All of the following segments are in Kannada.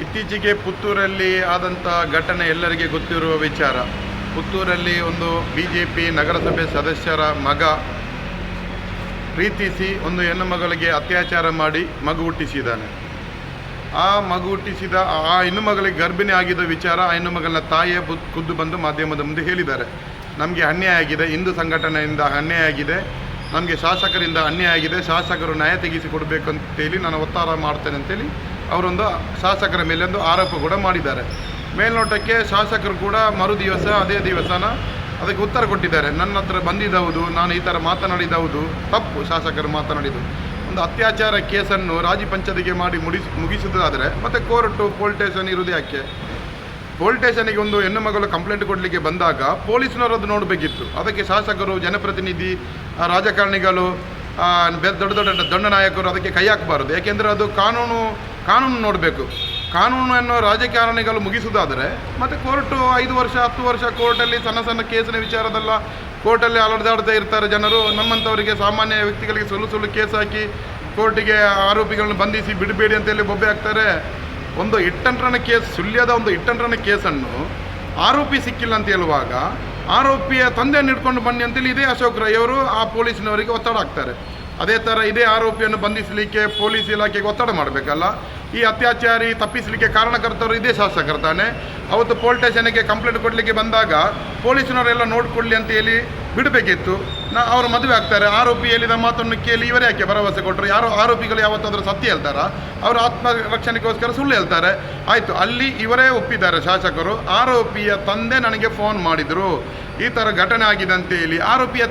ಇತ್ತೀಚೆಗೆ ಪುತ್ತೂರಲ್ಲಿ ಆದಂಥ ಘಟನೆ ಎಲ್ಲರಿಗೆ ಗೊತ್ತಿರುವ ವಿಚಾರ. ಪುತ್ತೂರಲ್ಲಿ ಒಂದು BJP ನಗರಸಭೆ ಸದಸ್ಯರ ಮಗ ಪ್ರೀತಿಸಿ ಒಂದು ಹೆಣ್ಣು ಮಗಳಿಗೆ ಅತ್ಯಾಚಾರ ಮಾಡಿ ಮಗು ಹುಟ್ಟಿಸಿದ್ದಾನೆ. ಆ ಮಗು ಹುಟ್ಟಿಸಿದ ಆ ಹೆಣ್ಣು ಮಗಳಿಗೆ ಗರ್ಭಿಣಿ ಆಗಿದ್ದ ವಿಚಾರ ಆ ಹೆಣ್ಣು ಮಗಳ ತಾಯಿಯ ಖುದ್ದು ಬಂದು ಮಾಧ್ಯಮದ ಮುಂದೆ ಹೇಳಿದ್ದಾರೆ. ನಮಗೆ ಅನ್ಯಾಯ ಆಗಿದೆ, ಹಿಂದೂ ಸಂಘಟನೆಯಿಂದ ಅನ್ಯಾಯ ಆಗಿದೆ, ನಮಗೆ ಶಾಸಕರಿಂದ ಅನ್ಯಾಯ ಆಗಿದೆ, ಶಾಸಕರು ನ್ಯಾಯ ತೆಗೆಸಿಕೊಡ್ಬೇಕು ಅಂತೇಳಿ ನಾನು ಒತ್ತಾಯ ಮಾಡ್ತೇನೆ ಅಂತೇಳಿ ಅವರೊಂದು ಶಾಸಕರ ಮೇಲೆ ಒಂದು ಆರೋಪ ಕೂಡ ಮಾಡಿದ್ದಾರೆ. ಮೇಲ್ನೋಟಕ್ಕೆ ಶಾಸಕರು ಕೂಡ ಮರು ದಿವಸ ಅದೇ ದಿವಸನ ಅದಕ್ಕೆ ಉತ್ತರ ಕೊಟ್ಟಿದ್ದಾರೆ. ನನ್ನ ಹತ್ರ ಬಂದಿದ್ದವುದು, ನಾನು ಈ ಥರ ಮಾತನಾಡಿದವುದು ತಪ್ಪು. ಶಾಸಕರು ಮಾತನಾಡಿದ್ದು ಒಂದು ಅತ್ಯಾಚಾರ ಕೇಸನ್ನು ರಾಜಿ ಪಂಚಾಯತಿಗೆ ಮಾಡಿ ಮುಗಿಸುವುದಾದರೆ ಮತ್ತು ಕೋರ್ಟು ಪೊಲೀಸ್ ಸ್ಟೇಷನ್ ಇರುವುದು ಯಾಕೆ? ಪೊಲೀಸ್ ಸ್ಟೇಷನಿಗೆ ಒಂದು ಹೆಣ್ಣು ಮಗಳು ಕಂಪ್ಲೇಂಟ್ ಕೊಡಲಿಕ್ಕೆ ಬಂದಾಗ ಪೊಲೀಸ್ನವರು ಅದು ನೋಡಬೇಕಿತ್ತು. ಅದಕ್ಕೆ ಶಾಸಕರು, ಜನಪ್ರತಿನಿಧಿ, ರಾಜಕಾರಣಿಗಳು, ದೊಡ್ಡ ದೊಡ್ಡ ದಂಡನಾಯಕರು ಅದಕ್ಕೆ ಕೈ ಹಾಕಬಾರದು. ಯಾಕೆಂದರೆ ಅದು ಕಾನೂನು ನೋಡಬೇಕು. ಕಾನೂನನ್ನು ರಾಜಕಾರಣಿಗಳು ಮುಗಿಸುವುದಾದರೆ ಮತ್ತು ಕೋರ್ಟು 5 ವರ್ಷ 10 ವರ್ಷ ಕೋರ್ಟಲ್ಲಿ ಸಣ್ಣ ಕೇಸಿನ ವಿಚಾರದಲ್ಲ ಕೋರ್ಟಲ್ಲಿ ಅಲದಾಡ್ತಾ ಇರ್ತಾರೆ ಜನರು. ನಮ್ಮಂಥವರಿಗೆ, ಸಾಮಾನ್ಯ ವ್ಯಕ್ತಿಗಳಿಗೆ ಸುಳ್ಳು ಕೇಸ್ ಹಾಕಿ ಕೋರ್ಟಿಗೆ ಆರೋಪಿಗಳನ್ನು ಬಂಧಿಸಿ ಬಿಡಬೇಡಿ ಅಂತೇಳಿ ಬೊಬ್ಬೆ ಹಾಕ್ತಾರೆ. ಒಂದು ಇಟ್ಟಂಟ್ರನ ಕೇಸ್, ಸುಳ್ಯದ ಒಂದು ಇಟ್ಟಂಟ್ರನ ಕೇಸನ್ನು ಆರೋಪಿ ಸಿಕ್ಕಿಲ್ಲ ಅಂತ ಹೇಳುವಾಗ ಆರೋಪಿಯ ತಂದೆಯನ್ನು ಹಿಡ್ಕೊಂಡು ಬನ್ನಿ ಅಂತೇಳಿ ಇದೇ ಅಶೋಕ್ ರೈ ಅವರು ಆ ಪೊಲೀಸಿನವರಿಗೆ ಒತ್ತಡ ಹಾಕ್ತಾರೆ. ಅದೇ ಥರ ಇದೇ ಆರೋಪಿಯನ್ನು ಬಂಧಿಸಲಿಕ್ಕೆ ಪೊಲೀಸ್ ಇಲಾಖೆಗೆ ಒತ್ತಡ ಮಾಡಬೇಕಲ್ಲ. ಈ ಅತ್ಯಾಚಾರಿ ತಪ್ಪಿಸಲಿಕ್ಕೆ ಕಾರಣಕರ್ತರು ಇದೇ ಶಾಸಕರು ತಾನೆ. ಅವತ್ತು ಪೊಲೀಸ್ ಸ್ಟೇಷನ್ಗೆ ಕಂಪ್ಲೇಂಟ್ ಕೊಡಲಿಕ್ಕೆ ಬಂದಾಗ ಪೊಲೀಸಿನವರೆಲ್ಲ ನೋಡಿಕೊಳ್ಳಿ ಅಂತ ಹೇಳಿ ಬಿಡಬೇಕಿತ್ತು. ಅವರು ಮದುವೆ ಆಗ್ತಾರೆ. ಆರೋಪಿ ಹೇಳಿದ ಮಾತನ್ನು ಕೇಳಿ ಇವರೇ ಯಾಕೆ ಭರವಸೆ ಕೊಟ್ಟರು? ಯಾರೋ ಆರೋಪಿಗಳು ಯಾವತ್ತಾದರೂ ಸತ್ಯ ಹೇಳ್ತಾರಾ? ಅವರು ಆತ್ಮರಕ್ಷಣೆಗೋಸ್ಕರ ಸುಳ್ಳು ಹೇಳ್ತಾರೆ. ಆಯಿತು, ಅಲ್ಲಿ ಇವರೇ ಒಪ್ಪಿದ್ದಾರೆ ಶಾಸಕರು. ಆರೋಪಿಯ ತಂದೆ ನನಗೆ ಫೋನ್ ಮಾಡಿದರು, ಈ ಥರ ಘಟನೆ ಆಗಿದೆ ಅಂತೇಳಿ. ಆರೋಪಿಯ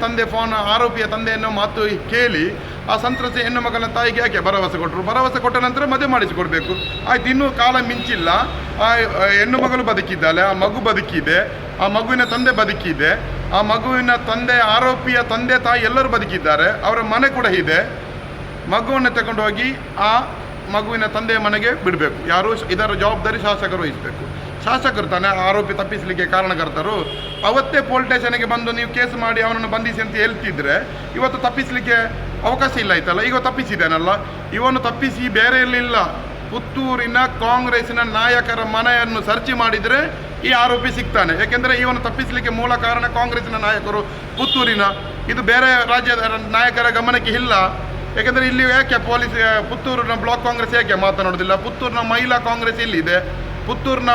ತಂದೆಯನ್ನು ಮಾತು ಕೇಳಿ ಆ ಸಂತ್ರಸ್ತೆ ಹೆಣ್ಣು ಮಗನ ತಾಯಿಗೆ ಯಾಕೆ ಭರವಸೆ ಕೊಟ್ಟರು? ಭರವಸೆ ಕೊಟ್ಟ ನಂತರ ಮದುವೆ ಮಾಡಿಸಿಕೊಡ್ಬೇಕು. ಆಯ್ತು, ಇನ್ನೂ ಕಾಲ ಮಿಂಚಿಲ್ಲ. ಆ ಹೆಣ್ಣು ಮಗಳು ಬದುಕಿದ್ದಾಳೆ, ಆ ಮಗು ಬದುಕಿದೆ, ಆ ಮಗುವಿನ ತಂದೆ ಬದುಕಿದೆ, ಆ ಮಗುವಿನ ತಂದೆ, ಆರೋಪಿಯ ತಂದೆ ತಾಯಿ ಎಲ್ಲರೂ ಬದುಕಿದ್ದಾರೆ. ಅವರ ಮನೆ ಕೂಡ ಇದೆ. ಮಗುವನ್ನು ತಗೊಂಡು ಹೋಗಿ ಆ ಮಗುವಿನ ತಂದೆಯ ಮನೆಗೆ ಬಿಡಬೇಕು. ಯಾರು? ಇದರ ಜವಾಬ್ದಾರಿ ಶಾಸಕರು ವಹಿಸಬೇಕು. ಶಾಸಕರು ತಾನೇ ಆರೋಪಿ ತಪ್ಪಿಸಲಿಕ್ಕೆ ಕಾರಣಕರ್ತರು. ಅವತ್ತೇ ಪೊಲೀಸ್ ಸ್ಟೇಷನ್ಗೆ ಬಂದು ನೀವು ಕೇಸ್ ಮಾಡಿ ಅವನನ್ನು ಬಂಧಿಸಿ ಅಂತ ಹೇಳ್ತಿದ್ರೆ ಇವತ್ತು ತಪ್ಪಿಸಲಿಕ್ಕೆ ಅವಕಾಶ ಇಲ್ಲ ಆಯ್ತಲ್ಲ. ಈಗ ತಪ್ಪಿಸಿದ್ದಾನಲ್ಲ, ಇವನು ತಪ್ಪಿಸಿ ಬೇರೆ ಎಲ್ಲಿಲ್ಲ. ಪುತ್ತೂರಿನ ಕಾಂಗ್ರೆಸ್ಸಿನ ನಾಯಕರ ಮನೆಯನ್ನು ಸರ್ಚ್ ಮಾಡಿದರೆ ಈ ಆರೋಪಿ ಸಿಗ್ತಾನೆ. ಯಾಕೆಂದರೆ ಇವನು ತಪ್ಪಿಸಲಿಕ್ಕೆ ಮೂಲ ಕಾರಣ ಕಾಂಗ್ರೆಸ್ಸಿನ ನಾಯಕರು ಪುತ್ತೂರಿನ. ಇದು ಬೇರೆ ರಾಜ್ಯದ ನಾಯಕರ ಗಮನಕ್ಕೆ ಇಲ್ಲ. ಯಾಕೆಂದರೆ ಇಲ್ಲಿ ಯಾಕೆ ಪುತ್ತೂರಿನ ಬ್ಲಾಕ್ ಕಾಂಗ್ರೆಸ್ ಯಾಕೆ ಮಾತನಾಡೋದಿಲ್ಲ? ಪುತ್ತೂರಿನ ಮಹಿಳಾ ಕಾಂಗ್ರೆಸ್ ಇಲ್ಲಿದೆ, ಪುತ್ತೂರಿನ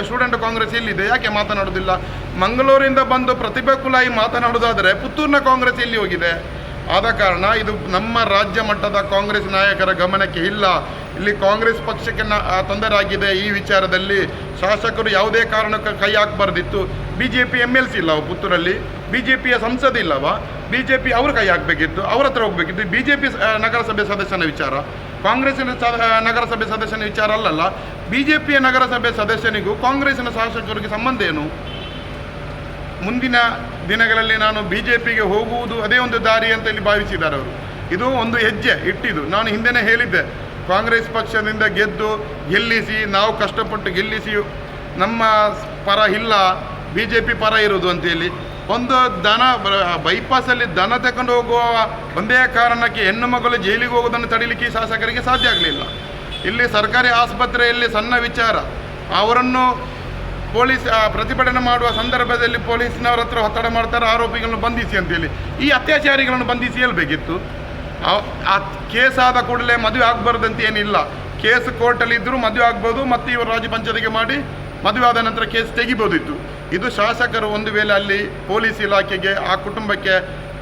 ಸ್ಟೂಡೆಂಟ್ ಕಾಂಗ್ರೆಸ್ ಇಲ್ಲಿದೆ, ಯಾಕೆ ಮಾತನಾಡೋದಿಲ್ಲ? ಮಂಗಳೂರಿಂದ ಬಂದು ಪ್ರತಿಭಾ ಕುಲಾಯಿ ಮಾತನಾಡೋದಾದರೆ ಪುತ್ತೂರಿನ ಕಾಂಗ್ರೆಸ್ ಇಲ್ಲಿ ಹೋಗಿದೆ. ಆದ ಕಾರಣ ಇದು ನಮ್ಮ ರಾಜ್ಯ ಮಟ್ಟದ ಕಾಂಗ್ರೆಸ್ ನಾಯಕರ ಗಮನಕ್ಕೆ ಇಲ್ಲ. ಇಲ್ಲಿ ಕಾಂಗ್ರೆಸ್ ಪಕ್ಷಕ್ಕೆ ತೊಂದರೆ ಆಗಿದೆ. ಈ ವಿಚಾರದಲ್ಲಿ ಶಾಸಕರು ಯಾವುದೇ ಕಾರಣಕ್ಕೆ ಕೈ ಹಾಕಬಾರ್ದಿತ್ತು. BJP MLC ಇಲ್ಲವ ಪುತ್ತೂರಲ್ಲಿ? BJPಯ ಸಂಸದ ಇಲ್ಲವ? BJP ಅವರು ಕೈ ಹಾಕಬೇಕಿತ್ತು, ಅವ್ರ ಹತ್ರ ಹೋಗಬೇಕಿತ್ತು. BJP ನಗರಸಭೆ ಸದಸ್ಯನ ವಿಚಾರ, ಕಾಂಗ್ರೆಸ್ಸಿನ ನಗರಸಭೆ ಸದಸ್ಯನ ವಿಚಾರ ಅಲ್ಲಲ್ಲ. BJPಯ ನಗರಸಭೆ ಸದಸ್ಯನಿಗೂ ಕಾಂಗ್ರೆಸ್ಸಿನ ಶಾಸಕರಿಗೆ ಸಂಬಂಧ ಏನು? ಮುಂದಿನ ದಿನಗಳಲ್ಲಿ ನಾನು BJPಗೆ ಹೋಗುವುದು ಅದೇ ಒಂದು ದಾರಿ ಅಂತ ಇಲ್ಲಿ ಭಾವಿಸಿದ್ದಾರೆ ಅವರು. ಇದು ಒಂದು ಹೆಜ್ಜೆ ಇಟ್ಟಿದ್ದು. ನಾನು ಹಿಂದೆನೇ ಹೇಳಿದ್ದೆ, ಕಾಂಗ್ರೆಸ್ ಪಕ್ಷದಿಂದ ಗೆಲ್ಲಿಸಿ, ನಾವು ಕಷ್ಟಪಟ್ಟು ಗೆಲ್ಲಿಸಿ ನಮ್ಮ ಪರ ಇಲ್ಲ, BJP ಪರ ಇರೋದು ಅಂತೇಳಿ. ಒಂದು ಬೈಪಾಸಲ್ಲಿ ದನ ತಗೊಂಡು ಹೋಗುವ ಒಂದೇ ಕಾರಣಕ್ಕೆ ಹೆಣ್ಣು ಮಗಳು ಜೈಲಿಗೆ ಹೋಗೋದನ್ನು ತಡೀಲಿಕ್ಕೆ ಶಾಸಕರಿಗೆ ಸಾಧ್ಯ ಆಗಲಿಲ್ಲ. ಇಲ್ಲಿ ಸರ್ಕಾರಿ ಆಸ್ಪತ್ರೆಯಲ್ಲಿ ಸಣ್ಣ ವಿಚಾರ, ಅವರನ್ನು ಪೊಲೀಸ್ ಪ್ರತಿಭಟನೆ ಮಾಡುವ ಸಂದರ್ಭದಲ್ಲಿ ಪೊಲೀಸ್ನವರ ಹತ್ರ ಒತ್ತಡ ಮಾಡ್ತಾರೆ ಆರೋಪಿಗಳನ್ನು ಬಂಧಿಸಿ ಅಂತೇಳಿ. ಈ ಅತ್ಯಾಚಾರಿಗಳನ್ನು ಬಂಧಿಸಿ ಹೇಳ್ಬೇಕಿತ್ತು. ಆ ಕೇಸ್ ಆದ ಕೂಡಲೇ ಮದುವೆ ಆಗಬಾರ್ದಂತ ಏನಿಲ್ಲ. ಕೇಸ್ ಕೋರ್ಟಲ್ಲಿ ಇದ್ದರೂ ಮದುವೆ ಆಗ್ಬೋದು, ಮತ್ತು ಇವರು ರಾಜ್ಯ ಪಂಚಾಯತಿಗೆ ಮಾಡಿ ಮದುವೆ ಆದ ನಂತರ ಕೇಸ್ ತೆಗಿಬೋದಿತ್ತು. ಇದು ಶಾಸಕರು ಒಂದು ವೇಳೆ ಅಲ್ಲಿ ಪೊಲೀಸ್ ಇಲಾಖೆಗೆ, ಆ ಕುಟುಂಬಕ್ಕೆ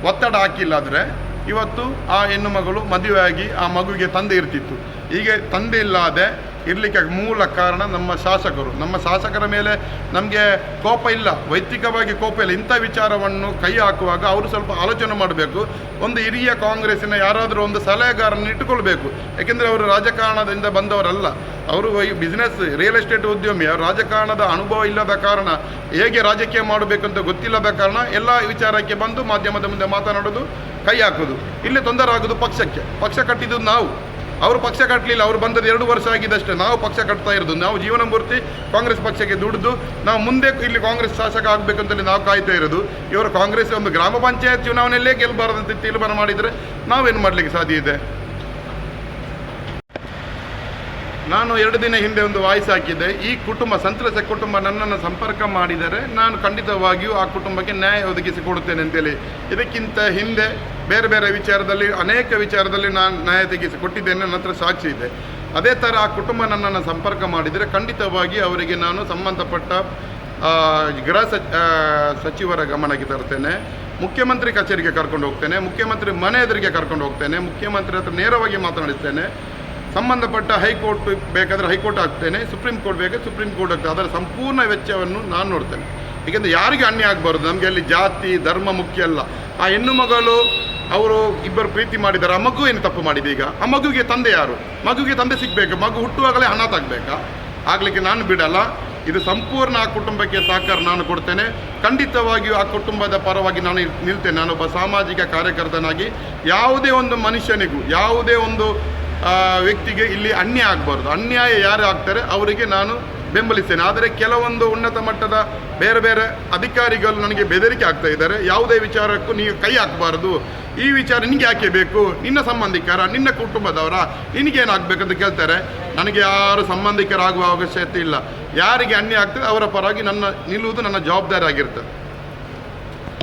ಒತ್ತಡ ಹಾಕಿಲ್ಲಾದರೆ ಇವತ್ತು ಆ ಹೆಣ್ಣು ಮಗಳು ಮದುವೆಯಾಗಿ ಆ ಮಗುವಿಗೆ ತಂದೆ ಇರ್ತಿತ್ತು. ಹೀಗೆ ತಂದೆ ಇಲ್ಲದೆ ಇರಲಿಕ್ಕೆ ಮೂಲ ಕಾರಣ ನಮ್ಮ ಶಾಸಕರು. ನಮ್ಮ ಶಾಸಕರ ಮೇಲೆ ನಮಗೆ ಕೋಪ ಇಲ್ಲ, ವೈಯಕ್ತಿಕವಾಗಿ ಕೋಪ ಇಲ್ಲ. ಇಂಥ ವಿಚಾರವನ್ನು ಕೈ ಹಾಕುವಾಗ ಅವರು ಸ್ವಲ್ಪ ಆಲೋಚನೆ ಮಾಡಬೇಕು. ಒಂದು ಹಿರಿಯ ಕಾಂಗ್ರೆಸ್ಸಿನ ಯಾರಾದರೂ ಒಂದು ಸಲಹೆಗಾರನ್ನು ಇಟ್ಟುಕೊಳ್ಬೇಕು. ಯಾಕೆಂದರೆ ಅವರು ರಾಜಕಾರಣದಿಂದ ಬಂದವರಲ್ಲ, ಅವರು ಬಿಸ್ನೆಸ್, ರಿಯಲ್ ಎಸ್ಟೇಟ್ ಉದ್ಯಮಿ. ಅವರು ರಾಜಕಾರಣದ ಅನುಭವ ಇಲ್ಲದ ಕಾರಣ, ಹೇಗೆ ರಾಜಕೀಯ ಮಾಡಬೇಕಂತ ಗೊತ್ತಿಲ್ಲದ ಕಾರಣ ಎಲ್ಲ ವಿಚಾರಕ್ಕೆ ಬಂದು ಮಾಧ್ಯಮದ ಮುಂದೆ ಮಾತನಾಡೋದು, ಕೈ ಹಾಕೋದು. ಇಲ್ಲಿ ತೊಂದರೆ ಆಗೋದು ಪಕ್ಷಕ್ಕೆ. ಪಕ್ಷ ಕಟ್ಟಿದ್ದು ನಾವು, ಅವರು ಪಕ್ಷ ಕಟ್ಟಲಿಲ್ಲ. ಅವರು ಬಂದದ್ದು 2 ವರ್ಷ ಆಗಿದ್ದಷ್ಟೇ. ನಾವು ಪಕ್ಷ ಕಟ್ತಾ ಇರೋದು. ನಾವು ಜೀವನ ಪೂರ್ತಿ ಕಾಂಗ್ರೆಸ್ ಪಕ್ಷಕ್ಕೆ ದುಡಿದು ನಾವು ಮುಂದೆ ಇಲ್ಲಿ ಕಾಂಗ್ರೆಸ್ ಶಾಸಕ ಆಗಬೇಕಂತೇಳಿ ನಾವು ಕಾಯ್ತಾ ಇರೋದು. ಇವರು ಕಾಂಗ್ರೆಸ್ ಒಂದು ಗ್ರಾಮ ಪಂಚಾಯತ್ ಚುನಾವಣೆಯಲ್ಲೇ ಗೆಲ್ಲಬಾರದಂತ ತೀರ್ಮಾನ ಮಾಡಿದರೆ ನಾವೇನು ಮಾಡಲಿಕ್ಕೆ ಸಾಧ್ಯ ಇದೆ? ನಾನು 2 ದಿನ ಹಿಂದೆ ಒಂದು ವಾಯ್ಸ್ ಹಾಕಿದ್ದೆ. ಈ ಕುಟುಂಬ ಸಂತ್ರಸ್ತ ಕುಟುಂಬ ನನ್ನನ್ನು ಸಂಪರ್ಕ ಮಾಡಿದರೆ ನಾನು ಖಂಡಿತವಾಗಿಯೂ ಆ ಕುಟುಂಬಕ್ಕೆ ನ್ಯಾಯ ಒದಗಿಸಿಕೊಡುತ್ತೇನೆ ಅಂತೇಳಿ. ಇದಕ್ಕಿಂತ ಹಿಂದೆ ಬೇರೆ ಬೇರೆ ವಿಚಾರದಲ್ಲಿ ಅನೇಕ ವಿಚಾರದಲ್ಲಿ ನಾನು ನ್ಯಾಯ ತೆಗೆಸಿಕೊಟ್ಟಿದ್ದೇನೆ, ನನ್ನ ಹತ್ರ ಸಾಕ್ಷಿ ಇದೆ. ಅದೇ ಥರ ಆ ಕುಟುಂಬ ನನ್ನನ್ನು ಸಂಪರ್ಕ ಮಾಡಿದರೆ ಖಂಡಿತವಾಗಿ ಅವರಿಗೆ ನಾನು ಸಂಬಂಧಪಟ್ಟ ಗೃಹ ಸಚಿವರ ಗಮನಕ್ಕೆ ತರ್ತೇನೆ, ಮುಖ್ಯಮಂತ್ರಿ ಕಚೇರಿಗೆ ಕರ್ಕೊಂಡು ಹೋಗ್ತೇನೆ, ಮುಖ್ಯಮಂತ್ರಿ ಮನೆ ಎದುರಿಗೆ ಕರ್ಕೊಂಡು ಹೋಗ್ತೇನೆ, ಮುಖ್ಯಮಂತ್ರಿ ಹತ್ರ ನೇರವಾಗಿ ಮಾತನಾಡಿಸ್ತೇನೆ. ಸಂಬಂಧಪಟ್ಟ ಹೈಕೋರ್ಟ್ ಬೇಕಾದರೆ ಹೈಕೋರ್ಟ್ ಆಗ್ತೇನೆ, ಸುಪ್ರೀಂ ಕೋರ್ಟ್ ಬೇಕಾದ್ರೆ ಸುಪ್ರೀಂ ಕೋರ್ಟ್ ಆಗ್ತದೆ. ಅದರ ಸಂಪೂರ್ಣ ವೆಚ್ಚವನ್ನು ನಾನು ನೋಡ್ತೇನೆ. ಏಕೆಂದರೆ ಯಾರಿಗೆ ಅನ್ಯಾಯ ಆಗಬಾರ್ದು. ನಮಗೆ ಅಲ್ಲಿ ಜಾತಿ ಧರ್ಮ ಮುಖ್ಯ ಅಲ್ಲ. ಆ ಹೆಣ್ಣು ಮಗಳು ಅವರು ಇಬ್ಬರು ಪ್ರೀತಿ ಮಾಡಿದ್ದಾರೆ. ಆ ಮಗು ಏನು ತಪ್ಪು ಮಾಡಿದೆ? ಈಗ ಆ ಮಗುವಿಗೆ ತಂದೆ ಯಾರು? ಮಗುವಿಗೆ ತಂದೆ ಸಿಗಬೇಕು. ಮಗು ಹುಟ್ಟುವಾಗಲೇ ಹಣ ತಾಗಬೇಕಾ? ಆಗಲಿಕ್ಕೆ ನಾನು ಬಿಡಲ್ಲ. ಇದು ಸಂಪೂರ್ಣ ಆ ಕುಟುಂಬಕ್ಕೆ ಸಹಕಾರ ನಾನು ಕೊಡ್ತೇನೆ. ಖಂಡಿತವಾಗಿಯೂ ಆ ಕುಟುಂಬದ ಪರವಾಗಿ ನಾನು ನಿಲ್ತೇನೆ. ನಾನೊಬ್ಬ ಸಾಮಾಜಿಕ ಕಾರ್ಯಕರ್ತನಾಗಿ ಯಾವುದೇ ಒಂದು ಮನುಷ್ಯನಿಗೂ ಯಾವುದೇ ಒಂದು ವ್ಯಕ್ತಿಗೆ ಇಲ್ಲಿ ಅನ್ಯಾಯ ಆಗಬಾರ್ದು. ಅನ್ಯಾಯ ಯಾರು ಆಗ್ತಾರೆ ಅವರಿಗೆ ನಾನು ಬೆಂಬಲಿಸ್ತೇನೆ. ಆದರೆ ಕೆಲವೊಂದು ಉನ್ನತ ಮಟ್ಟದ ಬೇರೆ ಬೇರೆ ಅಧಿಕಾರಿಗಳು ನನಗೆ ಬೆದರಿಕೆ ಆಗ್ತಾ ಇದ್ದಾರೆ. ಯಾವುದೇ ವಿಚಾರಕ್ಕೂ ನೀವು ಕೈ ಹಾಕಬಾರ್ದು, ಈ ವಿಚಾರ ನಿನಗೆ ಯಾಕೆ ಬೇಕು, ನಿನ್ನ ಸಂಬಂಧಿಕರ ನಿನ್ನ ಕುಟುಂಬದವರ ನಿನಗೇನಾಗಬೇಕಂತ ಕೇಳ್ತಾರೆ. ನನಗೆ ಯಾರು ಸಂಬಂಧಿಕರಾಗುವ ಅವಶ್ಯಕತೆ ಇಲ್ಲ. ಯಾರಿಗೆ ಅನ್ಯಾಯ ಆಗ್ತದೆ ಅವರ ಪರವಾಗಿ ನಿಲ್ಲುವುದು ನನ್ನ ಜವಾಬ್ದಾರಿ ಆಗಿರ್ತದೆ.